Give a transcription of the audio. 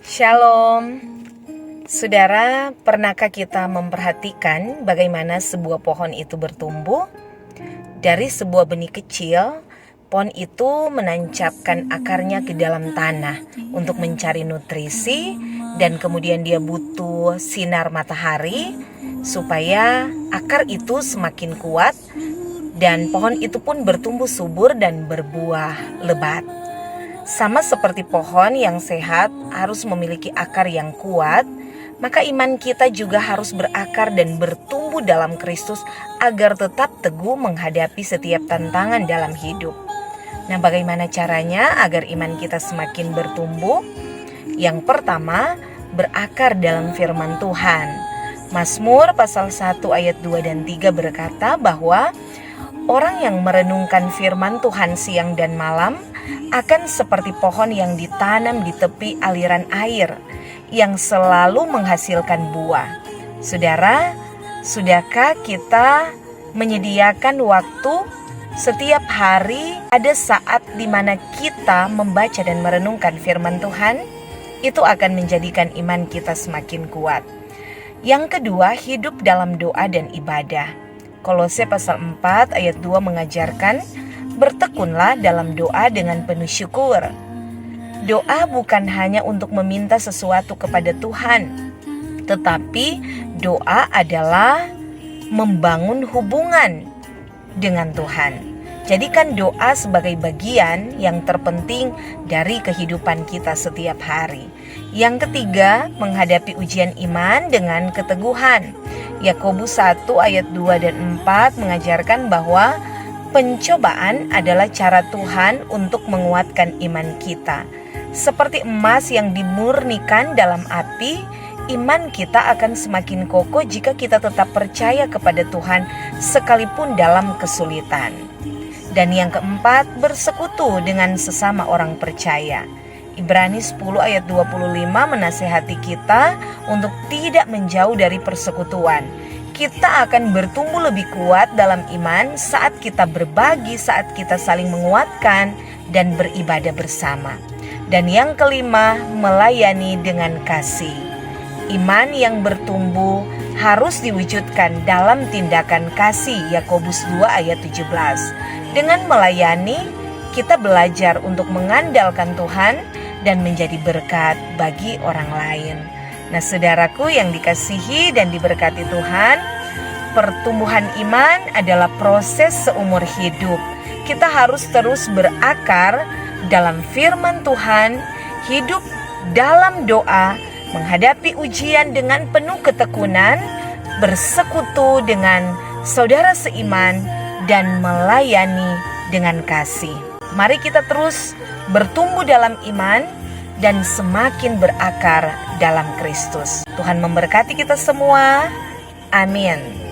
Shalom. Saudara, pernahkah kita memperhatikan bagaimana sebuah pohon itu bertumbuh? Dari sebuah benih kecil, pohon itu menancapkan akarnya ke dalam tanah untuk mencari nutrisi, dan kemudian dia butuh sinar matahari supaya akar itu semakin kuat, dan pohon itu pun bertumbuh subur dan berbuah lebat. Sama seperti pohon yang sehat harus memiliki akar yang kuat, maka iman kita juga harus berakar dan bertumbuh dalam Kristus agar tetap teguh menghadapi setiap tantangan dalam hidup. Nah, bagaimana caranya agar iman kita semakin bertumbuh? Yang pertama, berakar dalam firman Tuhan. Mazmur pasal 1 ayat 2 dan 3 berkata bahwa orang yang merenungkan firman Tuhan siang dan malam akan seperti pohon yang ditanam di tepi aliran air yang selalu menghasilkan buah. Saudara, sudahkah kita menyediakan waktu setiap hari ada saat di mana kita membaca dan merenungkan firman Tuhan? Itu akan menjadikan iman kita semakin kuat. Yang kedua, hidup dalam doa dan ibadah. Kolose pasal 4 ayat 2 mengajarkan, bertekunlah dalam doa dengan penuh syukur. Doa bukan hanya untuk meminta sesuatu kepada Tuhan, tetapi doa adalah membangun hubungan dengan Tuhan. Jadikan doa sebagai bagian yang terpenting dari kehidupan kita setiap hari. Yang ketiga, menghadapi ujian iman dengan keteguhan. Yakobus 1 ayat 2 dan 4 mengajarkan bahwa pencobaan adalah cara Tuhan untuk menguatkan iman kita. Seperti emas yang dimurnikan dalam api, iman kita akan semakin kokoh jika kita tetap percaya kepada Tuhan sekalipun dalam kesulitan. Dan yang keempat, bersekutu dengan sesama orang percaya. Ibrani 10 ayat 25 menasihati kita untuk tidak menjauh dari persekutuan. Kita akan bertumbuh lebih kuat dalam iman saat kita berbagi, saat kita saling menguatkan dan beribadah bersama. Dan yang kelima, melayani dengan kasih. Iman yang bertumbuh harus diwujudkan dalam tindakan kasih. Yakobus 2 ayat 17. Dengan melayani, kita belajar untuk mengandalkan Tuhan dan menjadi berkat bagi orang lain. Nah, saudaraku yang dikasihi dan diberkati Tuhan, pertumbuhan iman adalah proses seumur hidup. Kita harus terus berakar dalam firman Tuhan, hidup dalam doa, menghadapi ujian dengan penuh ketekunan, bersekutu dengan saudara seiman, dan melayani dengan kasih. Mari kita terus bertumbuh dalam iman dan semakin berakar dalam Kristus. Tuhan memberkati kita semua. Amin.